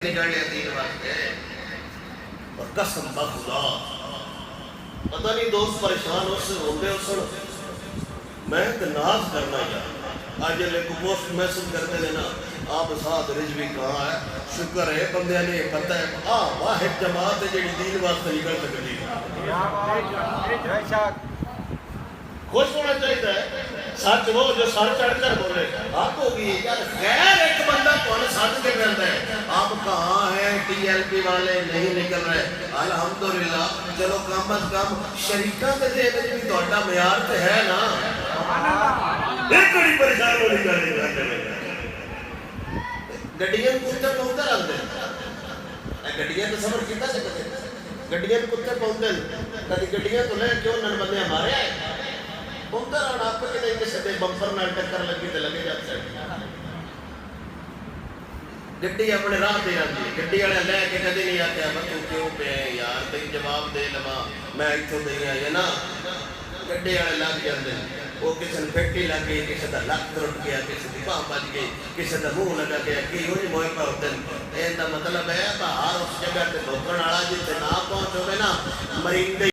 निकल लिया 3 वास्ते और कसम बखुदा पता नहीं दोस्त परेशान उससे रोंदे उस मैं तो नाज करना यार आज ले को पोस्ट मैसेज करते थे ना आप साथ रिजवी कहाँ है शुक्र है बंदे ने पता है वाहिद जमात है जी दीन वास्ते निकल सकती है खुश होना चाहिए सच वो जो सर चढ़कर बोले आप होगी यार खैर एक बंदा कौन सच के कहता है आप कहाँ हैं टीएलपी वाले नहीं निकल रहे अल्हम्दुलिल्लाह चलो कम अज कम शरीका के जेब में भी ਤੁਹਾਡਾ ਮਿਆਰ ਤੇ है ना एक बड़ी परेशान होने का गड्डियां कुत्ते पहुंचते रहते गड्डियां तो सफर कितना सकते गड्डियां कुत्ते पहुंचते कभी गड्डियां तो ले क्यों नन बंदे हमारे आए उधर और आप के नहीं किसी बंपर नाल टक्कर लगी तो लगे जाते गड्डी अपने राह पे आती है गड्डी वाले लैके कभी नहीं आते मैं तू क्यों पे यार तेरी जवाब दे लवा मैं इतों दे आई ना गड्डी वाले लग जाते वो किसी ने फेटी लग गई किसी का लक टुट गया किसी की बांह बज गई किसी का मुंह लगा गया कि वही मोए पर होते हैं मतलब है बाहर उस जगह पे धोखण वाला जिथे ना पहुंचोगे ना मरिंदे